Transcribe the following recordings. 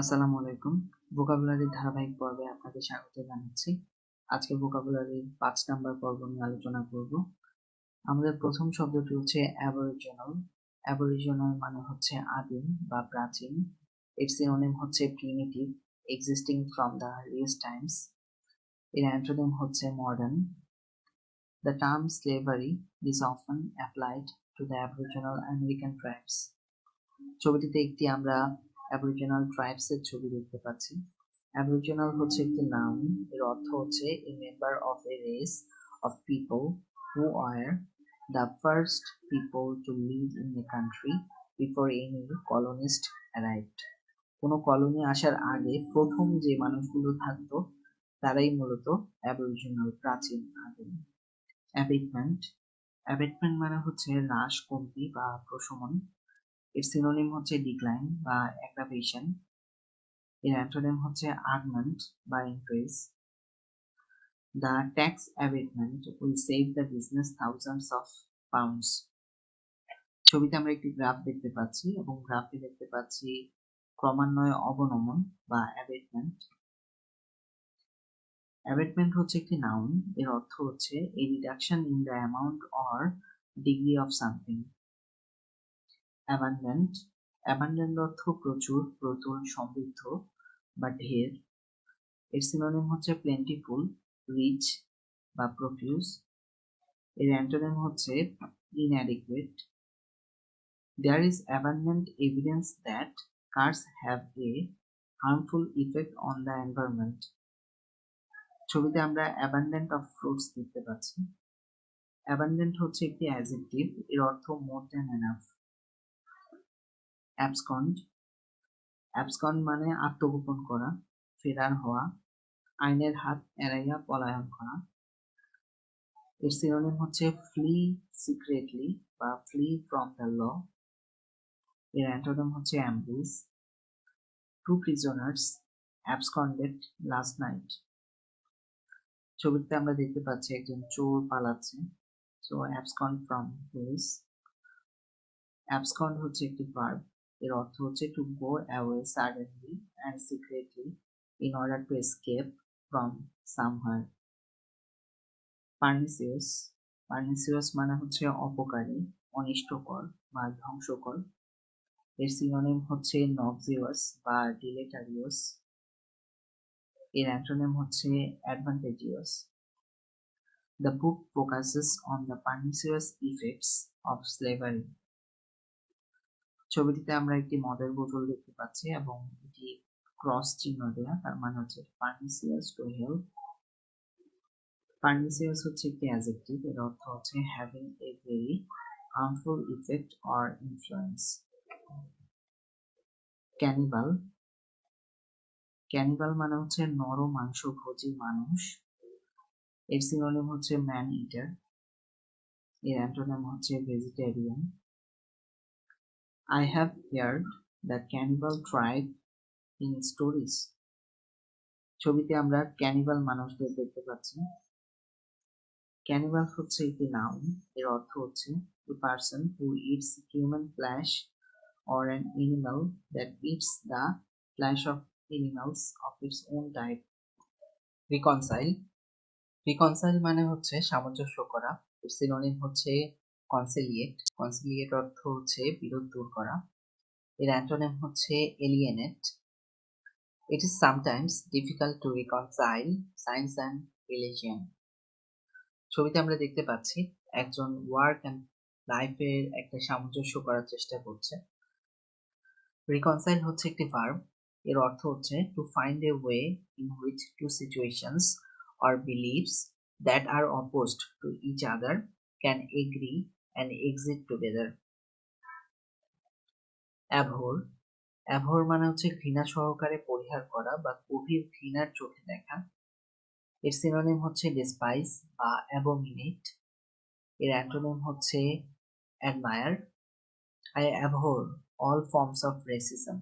আসসালামু আলাইকুম। ভোকাবুলারির ধারাবাহিক পর্বে আপনাকে স্বাগত জানাচ্ছি। আজকে ভোকাবুলারির ৫ নাম্বার পর্ব নিয়ে আলোচনা করব। আমাদের প্রথম শব্দটি হচ্ছে অ্যাবরিজিনাল। অ্যাবরিজিনাল মানে হচ্ছে আদিম বা প্রাচীন। এর সিনোনিম হচ্ছে primitive, existing from the earliest Times. এর অ্যান্টোনিম হচ্ছে modern. The term slavery is often applied to the Aboriginal American tribes. ছবিটিতে একটি আমরা অ্যাবরিজিনাল ট্রাইবস এর ছবি দেখতে পাচ্ছি। অ্যাবরিজিনাল হচ্ছে একটি নাউন, এর অর্থ হচ্ছে a member of a race of people who are the first people to live in a country before any কলোনিস্ট arrived. কোনো কলোনি আসার আগে প্রথম যে মানুষগুলো থাকতো তারাই মূলত অ্যাবরিজিনাল, প্রাচীন আদিম। অ্যাবেটমেন্ট। অ্যাবেটমেন্ট মানে হচ্ছে হ্রাস, কমতি বা প্রশমন। এর সিনোনিম হচ্ছে ডিক্লাইন বা অ্যাগ্রাভেশন। এর অ্যান্টোনিম হচ্ছে আগমেন্ট বা increase. The tax abetment will save the business thousands of pounds. ছবিতে আমরা একটি গ্রাফ দেখতে পাচ্ছি এবং গ্রাফে দেখতে পাচ্ছি ক্রমান্বয়ে অবনমন বা অ্যাবেটমেন্ট। অ্যাবেটমেন্ট হচ্ছে একটি নাউন, এর অর্থ হচ্ছে a reduction in the amount or degree of something. Abundant. Abundant অর্থ প্রচুর, প্রতুল, সমৃদ্ধ বা ঢের। এর সিনোনিম হচ্ছে প্লেন্টিফুল, রিচ বা প্রফিউজ। এর অ্যান্টোনিম হচ্ছে inadequate. There is abundant evidence that cars have a harmful effect on the environment. ছবিতে আমরা abundant of fruits দেখতে পাচ্ছি। abundant হচ্ছে একটি অ্যাডজেক্টিভ, এর অর্থ more than enough. abscond. abscond মানে আত্মগোপন করা, ফেরার হওয়া, আইনের হাত এড়াইয়া পলায়ন করা। এর সিনোনিম হচ্ছে ফ্লি সিক্রেটলি বা ফ্লি ফ্রম দ্য ল। এর অ্যান্টোনিম হচ্ছে ambush. Two prisoners absconded last night. ছবিতে আমরা দেখতে পাচ্ছি একজন চোর পালাচ্ছে। So abscond from police. Abscond হচ্ছে একটি ভার্ব, এর অর্থ হচ্ছে to go away suddenly and secretly in order to escape from somewhere. Pernicious. Pernicious মানে হচ্ছে অপকারী, অনিষ্টকর বা ধ্বংসকর। এর সিনোনিম হচ্ছে নক্সিয়াস বা ডিলেটারিয়াস। এর অ্যান্টোনিম হচ্ছে advantageous. The book focuses on the pernicious effects of slavery. ছবিটিতে আমরা একটি মদের বোতল দেখতে পাচ্ছি এবং এটি ক্রস চিহ্ন দেওয়া, তার মানে হচ্ছে pernicious to help. Pernicious হচ্ছে একটি অ্যাডজেক্টিভ, এর অর্থ হচ্ছে having a very harmful effect or influence. Cannibal. Cannibal মানে হচ্ছে নর মাংসভোজী মানুষ। এর সিনোনিম হচ্ছে ম্যান ইটার। এর অ্যান্টোনিম হচ্ছে vegetarian. I have heard the cannibal tribe in stories. ছবিতে আমরা ক্যানিবাল মানুষদের দেখতে পাচ্ছি। ক্যানিবাল হচ্ছে একটি নাউন, এর অর্থ হচ্ছে a person who eats human flesh or an animal that eats the flesh of animals of its own type. Reconcile. Reconcile মানে হচ্ছে সামঞ্জস্য করা, এর সিনোনিম হচ্ছে conciliate. Conciliate অর্থ হচ্ছে বিরোধ দূর করা। এর অ্যান্টোনিম হচ্ছে alienate. It is sometimes difficult to reconcile science and religion. ছবিতে আমরা দেখতে পাচ্ছি একজন ওয়ার্ক এন্ড লাইফের একটা সামঞ্জস্য করার চেষ্টা করছে। রিকনসাইল হচ্ছে একটি ভার্ব, এর অর্থ হচ্ছে to find a way in which two situations or beliefs that are opposed to each other can agree and exist together. Abhor. Abhor মানে হচ্ছে ঘৃণা সহকারে পরিহার করা বা গভীর ঘৃণার চোখে দেখা। এর সিনোনিম হচ্ছে ডিসপাইস বা অ্যাবোমিনেট। এর অ্যান্টোনিম হচ্ছে admire. I abhor all forms of racism.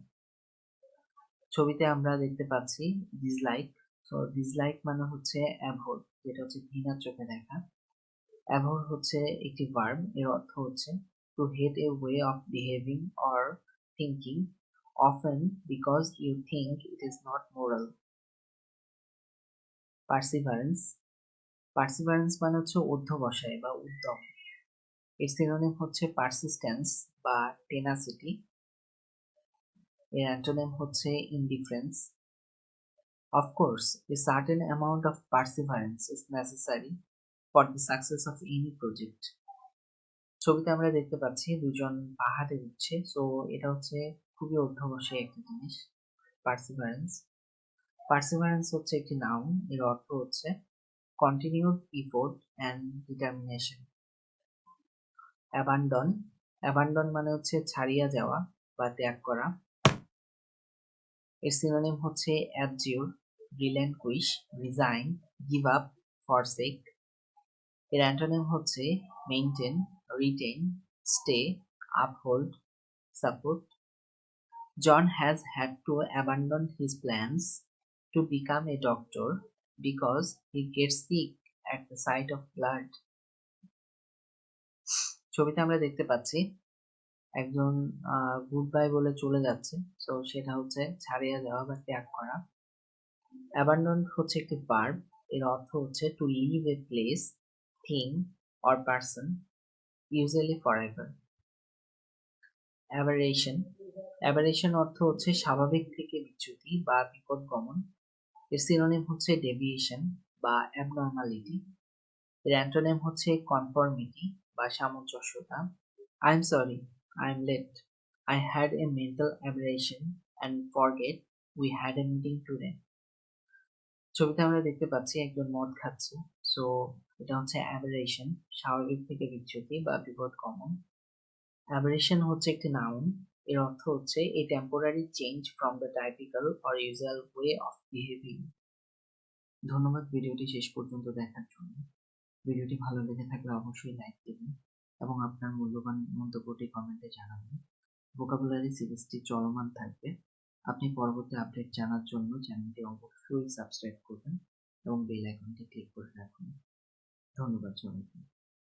ছবিতে আমরা দেখতে পাচ্ছি ডিসলাইক। সো ডিসলাইক মানে হচ্ছে অ্যাভোর, যেটা হচ্ছে ঘৃণার চোখে দেখা। অ্যাভোর হচ্ছে একটি ভার্ব, এর অর্থ হচ্ছে two hate a way of behaving or thinking often because you think it is not moral. Perseverance. Perseverance মানে হচ্ছে অধ্যবসায় বা উদ্যম। এর সিনোনিম হচ্ছে পারসিস্টেন্স বা টেনাসিটি। এর অ্যান্টোনিম হচ্ছে indifference. Of course, a certain amount of perseverance is necessary for the success of any project. ছবিতে আমরা দেখতে পাচ্ছি দুজন পাহাড়ে উঠছে, সো এটা হচ্ছে খুবই অধ্যবসায়ী একটা জিনিস। পারসিভারেন্স। পারসিভারেন্স হচ্ছে একটি নাউন, এর অর্থ হচ্ছে continued effort and determination. Abandon. Abandon মানে হচ্ছে ছাড়িয়া যাওয়া বা ত্যাগ করা। এর সিনোনিম হচ্ছে অ্যাবজিউর, রিল্যাঙ্কুইশ, রিজাইন, গিভ আপ, ফরসেক। এর অ্যান্টোনিম হচ্ছে maintain, retain, stay, uphold, support. John has had to abandon his plans to become a doctor because he gets sick at the sight of blood. ছবিতে আমরা দেখতে পাচ্ছি একজন good bye বলে চলে যাচ্ছে, সো সেটা হচ্ছে ছাড়িয়ে যাওয়া বা ত্যাগ করা। অ্যাবান্ডন হচ্ছে একটি ভার্ব, এর অর্থ হচ্ছে to leave a place, thing or person, usually forever. Aberration. Aberration অর্থ হচ্ছে স্বাভাবিক থেকে বিচ্যুতি বা বিপদগমন। এর সিনোনিম হচ্ছে ডেভিয়েশন বা অ্যাবনর্মালিটি। এর অ্যান্টোনিম হচ্ছে কনফর্মিটি বা সামঞ্জস্যতা। I am sorry, I am late, I had a mental aberration and forget we had a meeting today. ছবিতে আমরা দেখতে পাচ্ছি একজন মদ খাচ্ছে, সো এটা হচ্ছে অ্যাবারেশন, স্বাভাবিক থেকে বিচ্যুতি বা বিপদগমন। অ্যাবারেশন হচ্ছে একটি নাউন, এর অর্থ হচ্ছে এ temporary change from the typical or usual way of behaving. ধন্যবাদ ভিডিওটি শেষ পর্যন্ত দেখার জন্য। ভিডিওটি ভালো লেগে থাকলে অবশ্যই লাইক দিবেন এবং আপনার মূল্যবান মন্তব্যটি কমেন্টে জানাবেন। ভোকাবুলারি সিরিজটি চলমান থাকবে। আপনি পরবর্তী আপডেট জানার জন্য চ্যানেলটি অবশ্যই সাবস্ক্রাইব করবেন এবং বেল আইকনটি ক্লিক করে রাখুন। ধন্যবাদ সবাইকে।